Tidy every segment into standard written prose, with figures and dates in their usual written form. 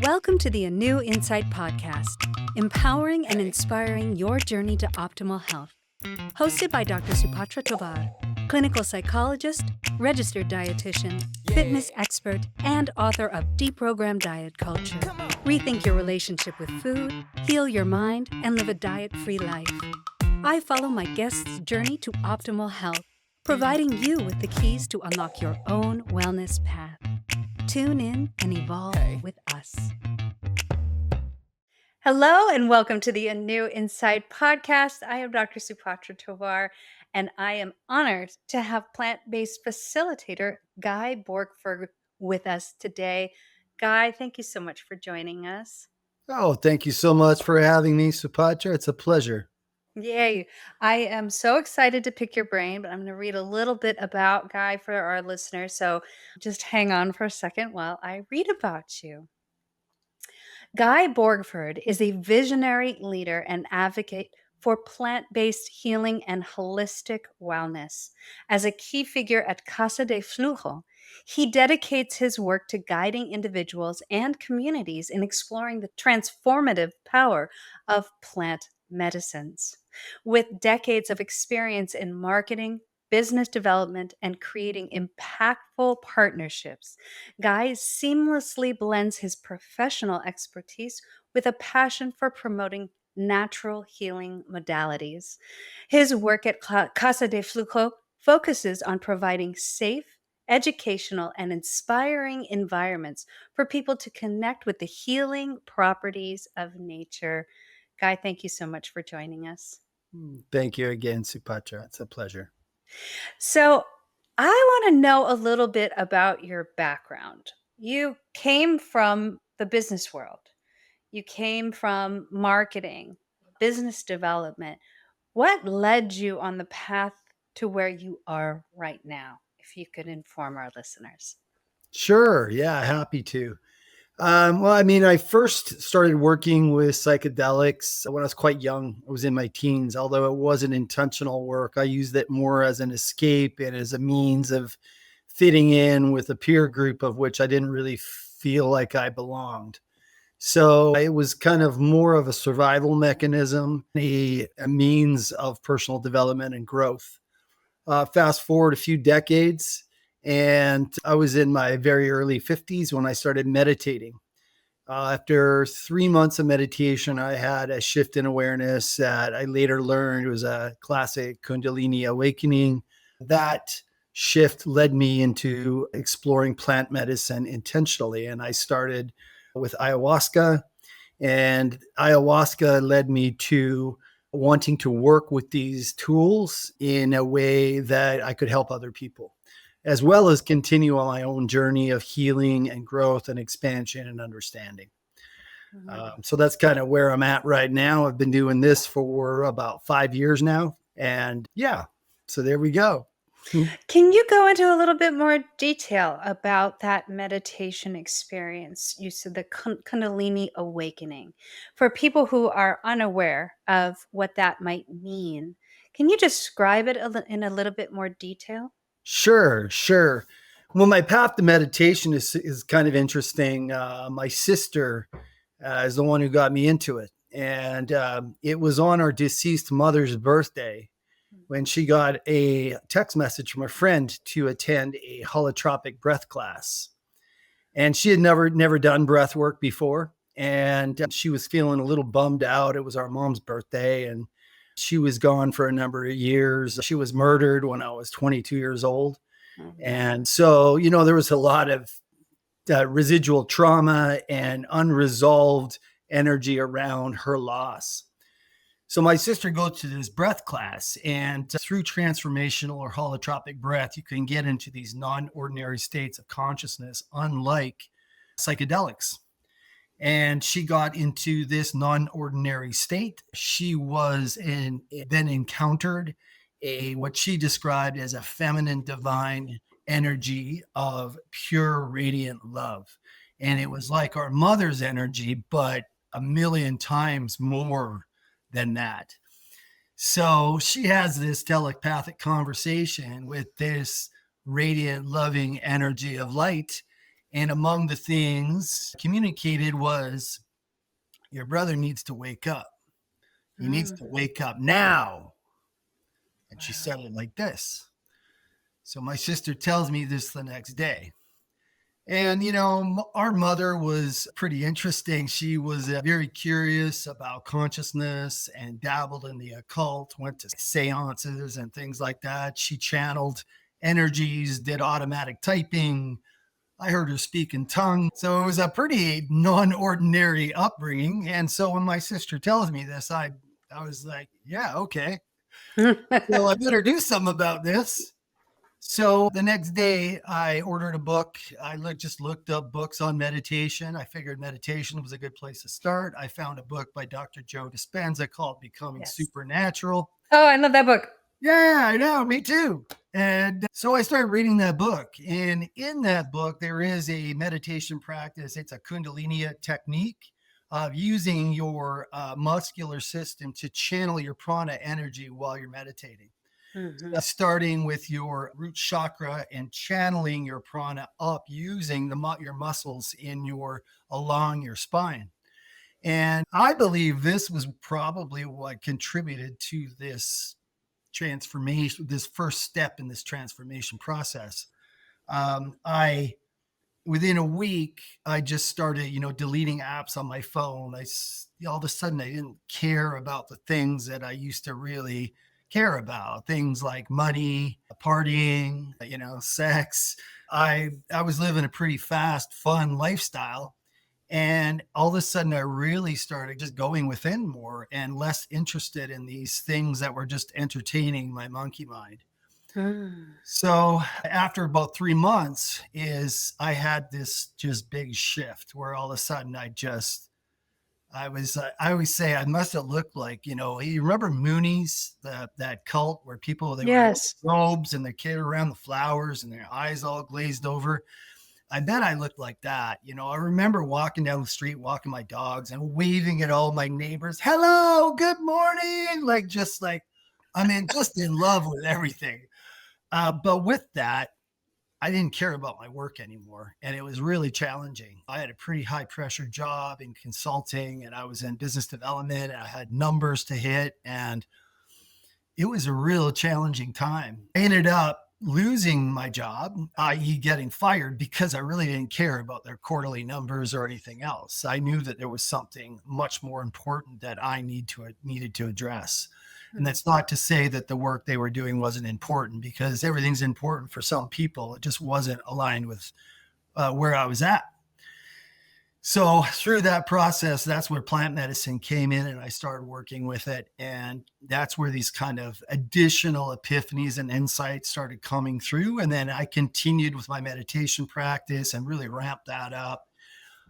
Welcome to the ANEW Insight Podcast, empowering and inspiring your journey to optimal health. Hosted by Dr. Supatra Tovar, clinical psychologist, registered dietitian, fitness expert, and author of Deprogram Diet Culture. Rethink your relationship with food, heal your mind, and live a diet-free life. I follow my guests' journey to optimal health, providing you with the keys to unlock your own wellness path. Tune in and evolve with us. Hello and welcome to the ANEW Insight Podcast. I am Dr. Supatra Tovar, and I am honored to have plant-based facilitator Guy Borgford with us today. Guy, thank you so much for joining us. Oh, thank you so much for having me, Supatra. It's a pleasure. Yay. I am so excited to pick your brain, but I'm going to read a little bit about Guy for our listeners. So just hang on for a second while I read about you. Guy Borgford is a visionary leader and advocate for plant-based healing and holistic wellness. As a key figure at Casa de Flujo, he dedicates his work to guiding individuals and communities in exploring the transformative power of plant medicines. With decades of experience in marketing, business development, and creating impactful partnerships, Guy seamlessly blends his professional expertise with a passion for promoting natural healing modalities. His work at Casa de Flujo focuses on providing safe, educational, and inspiring environments for people to connect with the healing properties of nature. Guy, thank you so much for joining us. Thank you again, Supatra. It's a pleasure. So, I want to know a little bit about your background. You came from the business world. You came from marketing, business development. What led you on the path to where you are right now? If you could inform our listeners. Sure. Yeah, happy to. I first started working with psychedelics when I was quite young. I was in my teens, although it wasn't intentional work. I used it more as an escape and as a means of fitting in with a peer group of which I didn't really feel like I belonged. So it was kind of more of a survival mechanism, a means of personal development and growth. Fast forward a few decades, and I was in my very early 50s when I started meditating. After 3 months of meditation, I had a shift in awareness that I later learned was a classic Kundalini awakening. That shift led me into exploring plant medicine intentionally, and I started with ayahuasca, and ayahuasca led me to wanting to work with these tools in a way that I could help other people, as well as continue on my own journey of healing and growth and expansion and understanding. So that's kind of where I'm at right now. I've been doing this for about 5 years now. And yeah, so there we go. Can you go into a little bit more detail about that meditation experience? You said the Kundalini awakening. For people who are unaware of what that might mean, can you describe it in a little bit more detail? Sure. Well, my path to meditation is kind of interesting. My sister is the one who got me into it. And it was on our deceased mother's birthday when she got a text message from a friend to attend a holotropic breath class. And she had never done breath work before. And she was feeling a little bummed out. It was our mom's birthday, and she was gone for a number of years. She was murdered when I was 22 years old. And so, there was a lot of residual trauma and unresolved energy around her loss. So my sister goes to this breath class, and through transformational or holotropic breath, you can get into these non-ordinary states of consciousness, unlike psychedelics. And she got into this non-ordinary state. She then encountered what she described as a feminine divine energy of pure radiant love. And it was like our mother's energy, but a million times more than that. So she has this telepathic conversation with this radiant, loving energy of light. And among the things communicated was, your brother needs to wake up. He needs Mm. to wake up now. And she Wow. said it like this. So my sister tells me this the next day. And, our mother was pretty interesting. She was very curious about consciousness and dabbled in the occult, went to seances and things like that. She channeled energies, did automatic typing. I heard her speak in tongues. So it was a pretty non-ordinary upbringing. And so when my sister tells me this, I was like, yeah, okay. So I better do something about this. So the next day, I ordered a book. I just looked up books on meditation. I figured meditation was a good place to start. I found a book by Dr. Joe Dispenza called Becoming Yes. Supernatural. Oh, I love that book. Yeah, I know, me too. And so I started reading that book. And in that book, there is a meditation practice. It's a Kundalini technique of using your muscular system to channel your prana energy while you're meditating. Mm-hmm. Starting with your root chakra and channeling your prana up using your muscles along your spine. And I believe this was probably what contributed to this transformation, this first step in this transformation process. I Within a week, I just started, deleting apps on my phone. All of a sudden, I didn't care about the things that I used to really care about, things like money, partying, sex. I was living a pretty fast, fun lifestyle. And all of a sudden, I really started just going within more and less interested in these things that were just entertaining my monkey mind. Mm. So after about 3 months, I had this just big shift where all of a sudden I always say I must have looked like, you remember Moonies, that cult where they were in Yes. robes and they carried around the flowers and their eyes all glazed over. I bet I looked like that. I remember walking down the street, walking my dogs and waving at all my neighbors. Hello, good morning. Just in love with everything. But with that, I didn't care about my work anymore. And it was really challenging. I had a pretty high pressure job in consulting and I was in business development. And I had numbers to hit and it was a real challenging time. I ended up losing my job, i.e., getting fired because I really didn't care about their quarterly numbers or anything else. I knew that there was something much more important that I needed to address. And Mm. that's not to say that the work they were doing wasn't important because everything's important for some people. It just wasn't aligned with where I was at. So through that process, that's where plant medicine came in and I started working with it. And that's where these kind of additional epiphanies and insights started coming through. And then I continued with my meditation practice and really ramped that up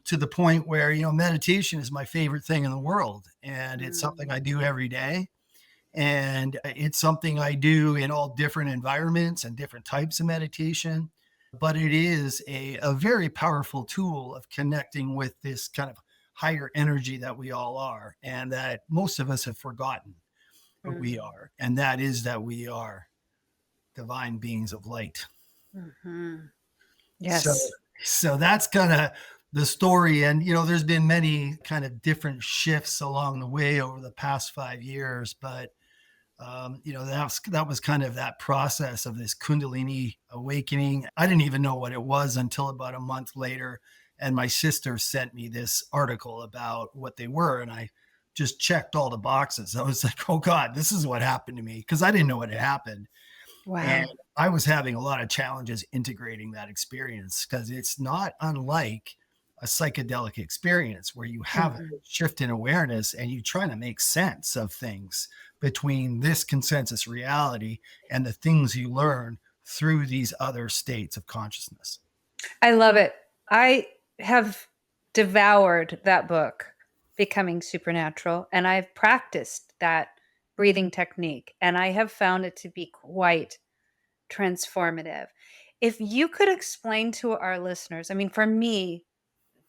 to the point where, meditation is my favorite thing in the world. And it's something Mm. I do every day. And it's something I do in all different environments and different types of meditation. But it is a very powerful tool of connecting with this kind of higher energy that we all are, and that most of us have forgotten what we Mm. are. And that is that we are divine beings of light. Mm-hmm. So, Yes. so that's kind of the story. And, there's been many kind of different shifts along the way over the past 5 years, but that was kind of that process of this Kundalini awakening. I didn't even know what it was until about a month later. And my sister sent me this article about what they were. And I just checked all the boxes. I was like, oh God, this is what happened to me. Because I didn't know what had happened. And Wow. I was having a lot of challenges integrating that experience because it's not unlike a psychedelic experience where you have a Mm-hmm. shift in awareness and you try to make sense of things between this consensus reality and the things you learn through these other states of consciousness. I love it. I have devoured that book, Becoming Supernatural, and I've practiced that breathing technique, and I have found it to be quite transformative. If you could explain to our listeners, I mean, for me,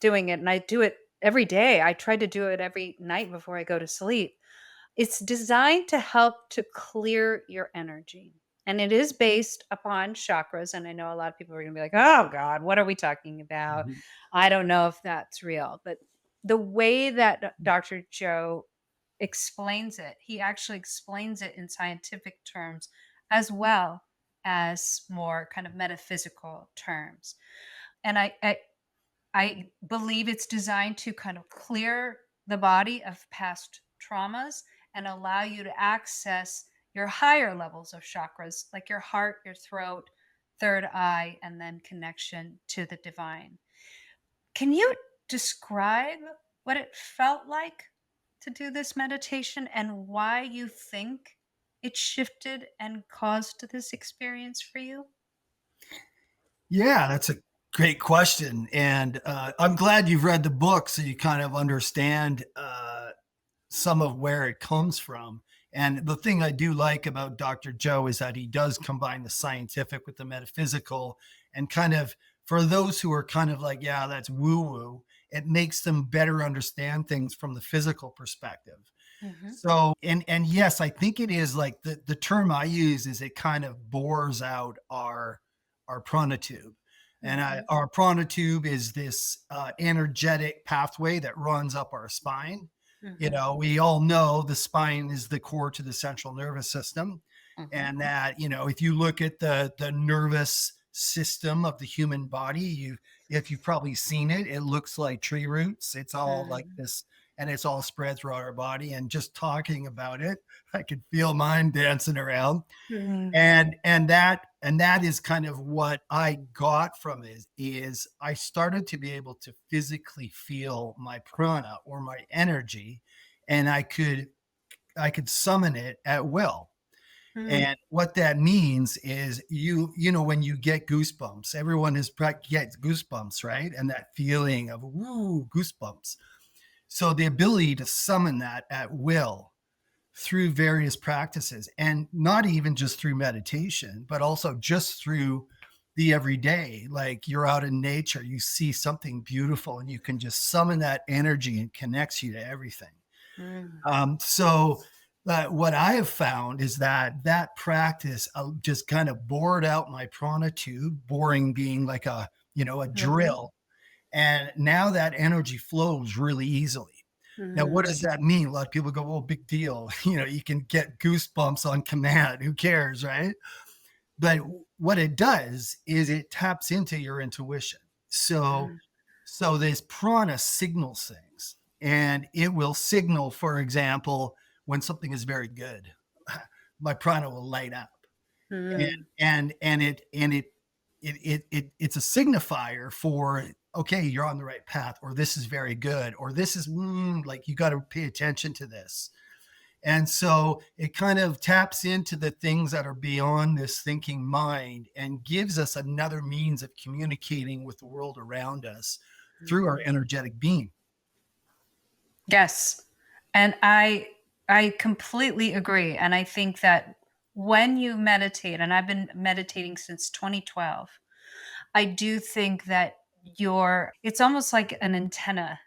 doing it, and I do it every day, I try to do it every night before I go to sleep. It's designed to help to clear your energy. And it is based upon chakras. And I know a lot of people are going to be like, oh God, what are we talking about? Mhm. I don't know if that's real. But the way that Dr. Joe explains it, he actually explains it in scientific terms as well as more kind of metaphysical terms. And I believe it's designed to kind of clear the body of past traumas and allow you to access your higher levels of chakras, like your heart, your throat, third eye, and then connection to the divine. Can you describe what it felt like to do this meditation and why you think it shifted and caused this experience for you? Yeah, that's a great question. And I'm glad you've read the book so you kind of understand some of where it comes from. And the thing I do like about Dr. Joe is that he does combine the scientific with the metaphysical, and kind of, for those who are kind of like, yeah, that's woo woo, it makes them better understand things from the physical perspective. Hmm. So, and yes, I think it is like the term I use is it kind of bores out our prana tube. And Hmm. our prana tube is this energetic pathway that runs up our spine. You Hmm. know, we all know the spine is the core to the central nervous system. Hmm. And that, you know, if you look at the nervous system of the human body, if you've probably seen it, it looks like tree roots. It's all like Hmm. this, and it's all spread throughout our body. And just talking about it, I could feel mine dancing around. Hmm. And that is kind of what I got from it, is I started to be able to physically feel my prana or my energy, and I could summon it at will. Hmm. And what that means is, you know, when you get goosebumps, everyone gets goosebumps, right? And that feeling of woo, goosebumps. So the ability to summon that at will through various practices, and not even just through meditation, but also just through the everyday. Like, you're out in nature, you see something beautiful, and you can just summon that energy and connects you to everything. Hmm. So what I have found is that practice just kind of bored out my prana tube, boring being like a Mhm. drill. And now that energy flows really easily. Now, what Mhm. does that mean? A lot of people go, "Well, big deal." You can get goosebumps on command. Who cares, right? But what it does is it taps into your intuition. So, Mhm. so this prana signals things, and it will signal, for example, when something is very good, my prana will light up, and Mhm. it's a signifier for, okay, you're on the right path, or this is very good, or this is like, you got to pay attention to this. And so it kind of taps into the things that are beyond this thinking mind and gives us another means of communicating with the world around us through our Mhm. energetic being. Yes. And I completely agree, and I think that when you meditate, and I've been meditating since 2012, I do think that it's almost like an antenna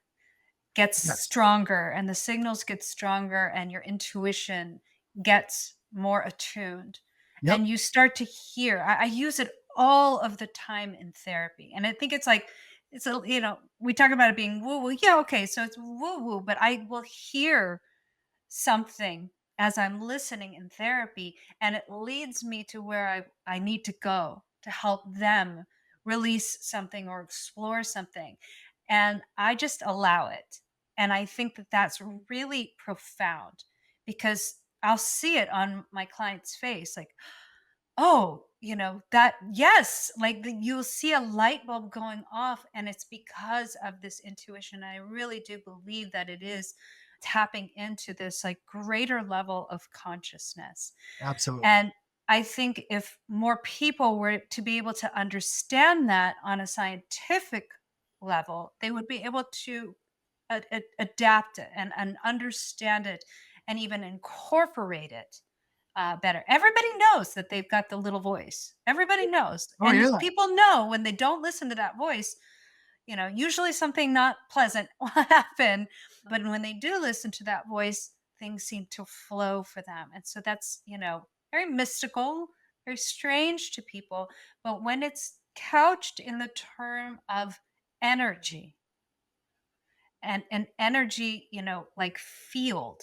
gets Yes. stronger and the signals get stronger and your intuition gets more attuned Yep. and you start to hear. I use it all of the time in therapy, and I think it's like we talk about it being woo woo. Yeah, okay, so it's woo woo, but I will hear something as I'm listening in therapy, and it leads me to where I need to go to help them release something or explore something. And I just allow it. And I think that that's really profound because I'll see it on my client's face like, oh, that, yes, like you'll see a light bulb going off, and it's because of this intuition. I really do believe that it is tapping into this like greater level of consciousness. Absolutely. And I think if more people were to be able to understand that on a scientific level, they would be able to adapt it and understand it and even incorporate it better. Everybody knows that they've got the little voice. Everybody knows. Oh, And yeah. people know when they don't listen to that voice, usually something not pleasant will happen. But when they do listen to that voice, things seem to flow for them. And so that's, very mystical, very strange to people. But when it's couched in the term of energy, and an energy, like field,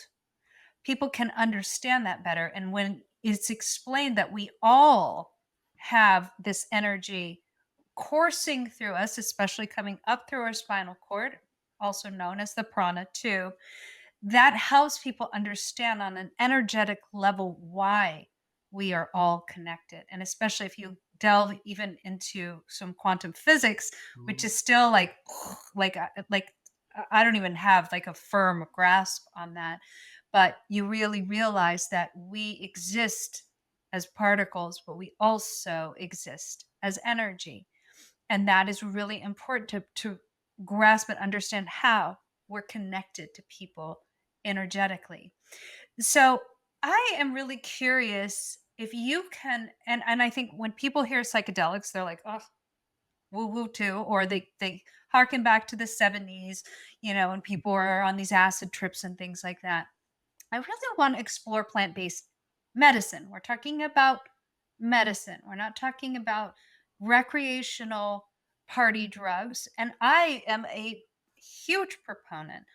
people can understand that better. And when it's explained that we all have this energy coursing through us, especially coming up through our spinal cord, also known as the prana too, that helps people understand on an energetic level why we are all connected. And especially if you delve even into some quantum physics, which is still like I don't even have like a firm grasp on that, but you really realize that we exist as particles, but we also exist as energy. And that is really important to grasp and understand how we're connected to people energetically. So I am really curious if you can, and I think when people hear psychedelics, they're like, oh, woo woo too, or they harken back to the 70s, when people are on these acid trips and things like that. I really want to explore plant-based medicine. We're talking about medicine. We're not talking about recreational party drugs. And I am a huge proponent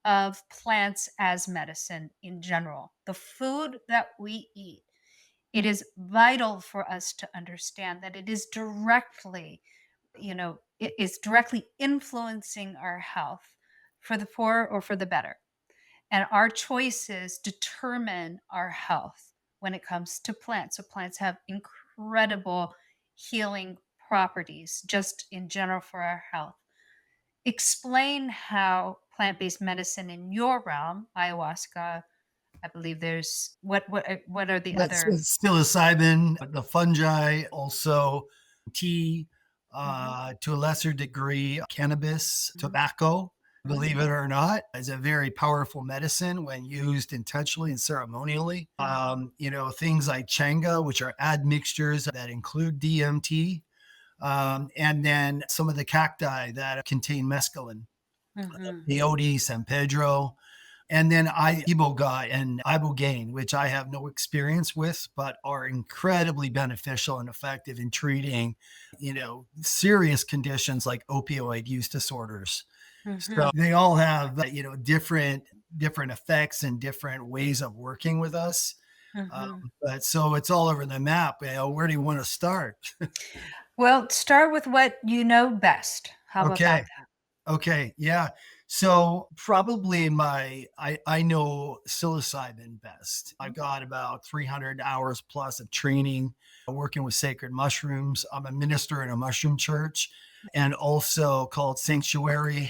of plants as medicine in general. The food that we eat, it is vital for us to understand that it is directly, it is directly influencing our health for the poor or for the better. And our choices determine our health when it comes to plants. So plants have incredible healing properties just in general for our health. Explain how plant-based medicine in your realm, ayahuasca, I believe there's what are the That's other. psilocybin, the fungi, also tea, Mhm, to a lesser degree, cannabis, mhm, tobacco, mhm, believe it or not, is a very powerful medicine when used intentionally and ceremonially. Things like changa, which are admixtures that include DMT, and then some of the cacti that contain mescaline, mhm, peyote, San Pedro, and then iboga and ibogaine, which I have no experience with, but are incredibly beneficial and effective in treating, serious conditions like opioid use disorders. So mhm, they all have, different effects and different ways of working with us. mhm. But so it's all over the map. Where do you want to start? Well, start with what you know best. How about that? Okay. Okay, yeah. So probably I know psilocybin best. I've Mhm, got about 300 hours plus of training working with sacred mushrooms. I'm a minister in a mushroom church and also called Sanctuary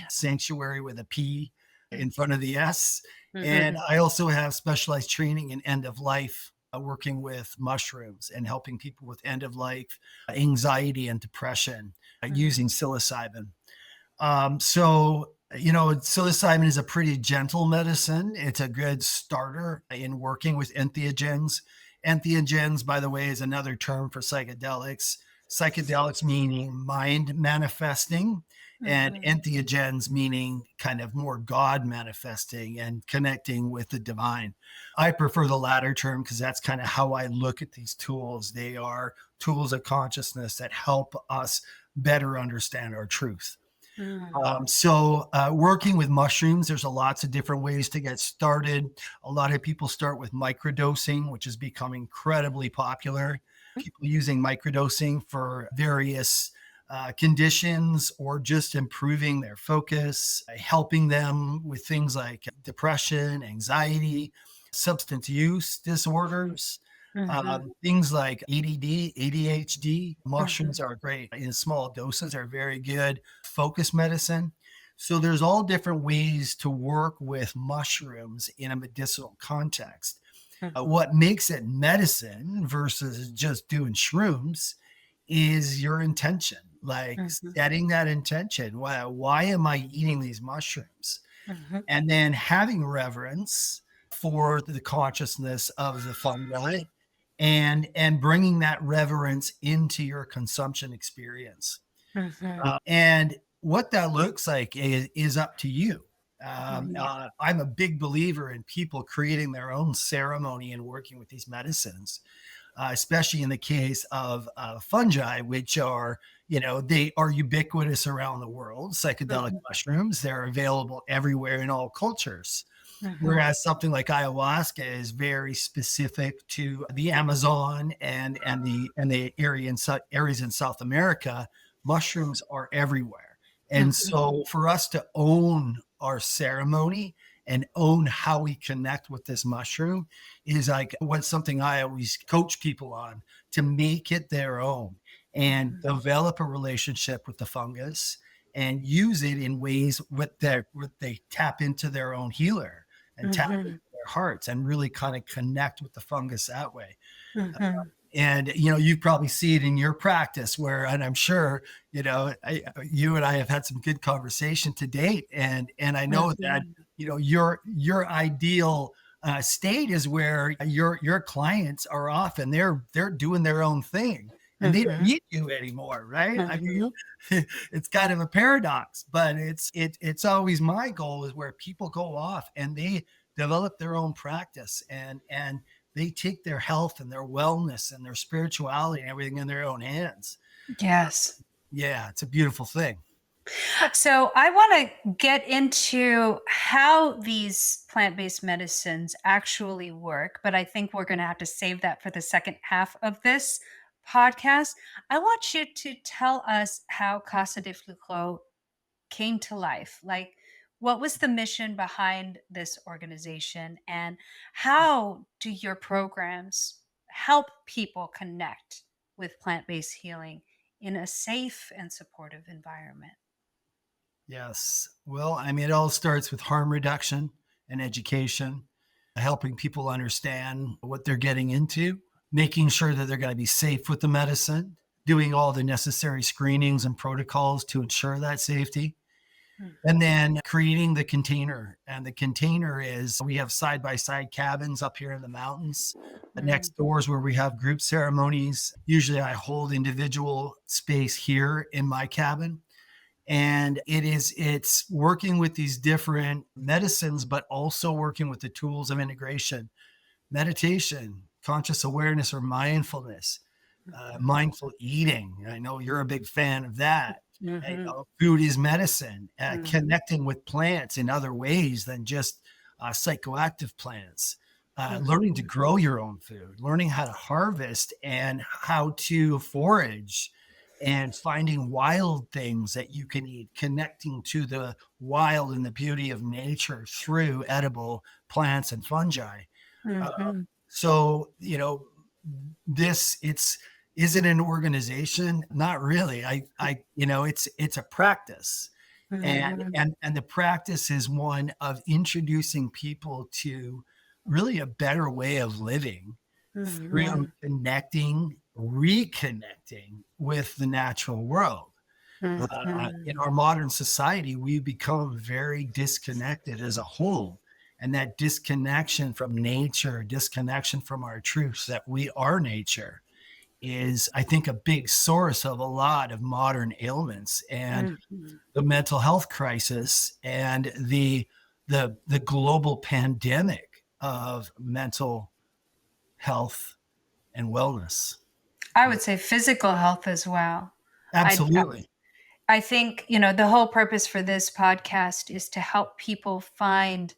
with a P in front of the S. And mhm, I also have specialized training in end of life, working with mushrooms and helping people with end of life anxiety and depression mhm, using psilocybin. Psilocybin is a pretty gentle medicine. It's a good starter in working with entheogens. Entheogens, by the way, is another term for psychedelics. Psychedelics meaning mind manifesting, and mhm, entheogens meaning kind of more God manifesting and connecting with the divine. I prefer the latter term because that's kind of how I look at these tools. They are tools of consciousness that help us better understand our truth. mhm, Working with mushrooms, there's a lots of different ways to get started. A lot of people start with microdosing, which has become incredibly popular. People using microdosing for various conditions or just improving their focus, helping them with things like depression, anxiety, substance use disorders. mhm, Things like ADD, ADHD, mhm, mushrooms are great in small doses, are very good focus medicine. So there's all different ways to work with mushrooms in a medicinal context. mhm, What makes it medicine versus just doing shrooms is your intention, like mhm, setting that intention. Why am I eating these mushrooms? mhm, And then having reverence for the consciousness of the fungi and bringing that reverence into your consumption experience. mhm, And what that looks like is up to you. mhm, I'm a big believer in people creating their own ceremony and working with these medicines. especially in the case of fungi, which are, they are ubiquitous around the world. Psychedelic Mhm. mushrooms, they're available everywhere in all cultures. Mhm. Whereas something like ayahuasca is very specific to the Amazon and the areas in South America. Mushrooms are everywhere. And Mhm. so for us to own our ceremony and own how we connect with this mushroom is like what's something I always coach people on, to make it their own and Mhm. develop a relationship with the fungus and use it in ways what they tap into their own healer and tap into Mhm. their hearts and really kind of connect with the fungus that way. Mhm. And you probably see it in your practice where, and I'm sure you and I have had some good conversation to date, and I know that Mhm. your ideal state is where your clients are off and they're doing their own thing and they don't Mhm. need you anymore, right? I mean, Mhm. it's kind of a paradox, but it's always my goal is where people go off and they develop their own practice and they take their health and their wellness and their spirituality and everything in their own hands. Yes. Yeah, it's a beautiful thing. So I want to get into how these plant-based medicines actually work, but I think we're going to have to save that for the second half of this podcast. I want you to tell us how Casa de Flujo came to life. Like, what was the mission behind this organization, and how do your programs help people connect with plant-based healing in a safe and supportive environment? Yes. Well, I mean, it all starts with harm reduction and education, helping people understand what they're getting into, making sure that they're going to be safe with the medicine, doing all the necessary screenings and protocols to ensure that safety. And Mhm. then creating the container. And the container is we have side by side cabins up here in the mountains. The next Mhm. doors where we have group ceremonies. Usually I hold individual space here in my cabin. And it's working with these different medicines, but also working with the tools of integration, meditation, conscious awareness or mindfulness, Mhm. mindful eating. I know you're a big fan of that. Mhm. Food is medicine, Mhm. connecting with plants in other ways than just psychoactive plants, learning to Mhm. grow your own food, learning how to harvest and how to forage, and finding wild things that you can eat, connecting to the wild and the beauty of nature through edible plants and fungi. Uh, Mhm. so, this it's is it an organization? Not really. It's a practice. Mhm. And the practice is one of introducing people to really a better way of living through Mhm. connecting, reconnecting with the natural world. In Mhm. our modern society, we become very disconnected as a whole. And that disconnection from nature, disconnection from our truth that we are nature, is, I think, a big source of a lot of modern ailments and Mhm. the mental health crisis and the global pandemic of mental health and wellness. I would say physical health as well. I Absolutely. I think, the whole purpose for this podcast is to help people find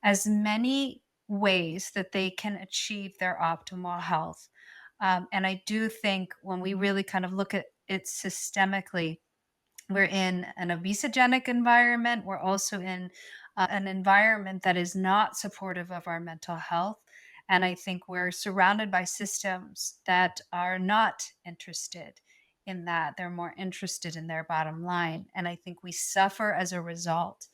as many ways that they can achieve their optimal health. And I do think when we really kind of look at it systemically, we're in an obesogenic environment. We're also in an environment that is not supportive of our mental health. And I think we're surrounded by systems that are not interested in that. They're more interested in their bottom line. And I think we suffer as a result.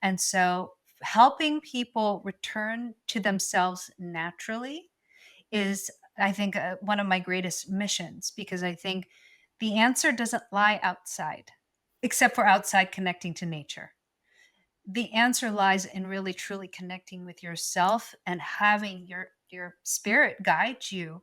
And so helping people return to themselves naturally is, I think, one of my greatest missions, because I think the answer doesn't lie outside, except for outside connecting to nature. The answer lies in really truly connecting with yourself and having your spirit guide you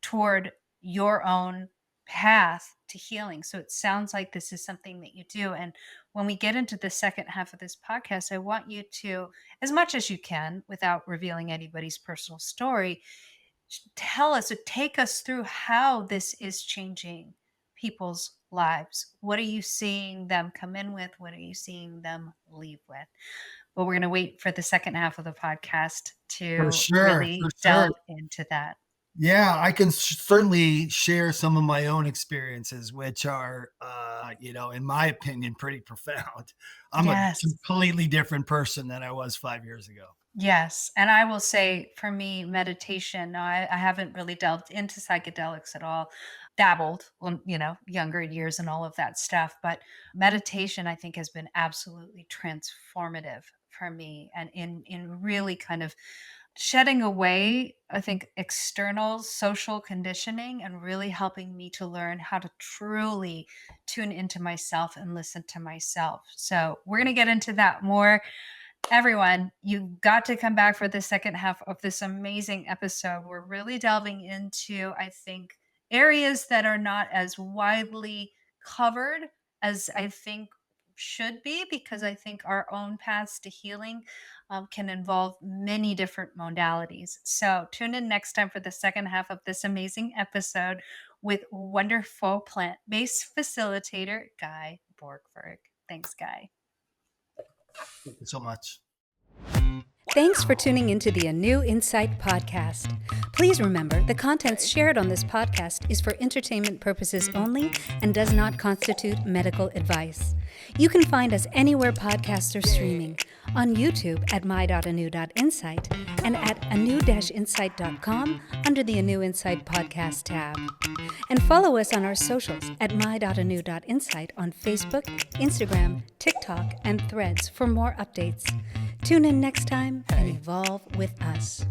toward your own path to healing. So it sounds like this is something that you do. And when we get into the second half of this podcast, I want you to, as much as you can, without revealing anybody's personal story, tell us, or take us through how this is changing people's lives. What are you seeing them come in with? What are you seeing them leave with? But we're going to wait for the second half of the podcast For to sure, for really sure. delve into that. Yeah, I can certainly share some of my own experiences, which are, in my opinion, pretty profound. I'm a Yes. completely different person than I was 5 years ago. Yes, and I will say for me, meditation, no, I haven't really delved into psychedelics at all. Dabbled, well, younger years and all of that stuff, but meditation I think has been absolutely transformative for me, and in really kind of shedding away, I think, external social conditioning and really helping me to learn how to truly tune into myself and listen to myself. So, we're going to get into that more. Everyone, you've got to come back for the second half of this amazing episode. We're really delving into, I think, areas that are not as widely covered as I think should be, because I think our own paths to healing can involve many different modalities. So tune in next time for the second half of this amazing episode with wonderful plant-based facilitator Guy Borgford. Thanks, Guy. Thank you so much. Thanks for tuning into the ANEW Insight Podcast. Please remember, the contents shared on this podcast is for entertainment purposes only and does not constitute medical advice. You can find us anywhere podcasts are streaming, on YouTube at my.anew.insight and at anew-insight.com under the ANEW Insight Podcast tab. And follow us on our socials at my.anew.insight on Facebook, Instagram, TikTok, and Threads for more updates. Tune in next time and evolve with us.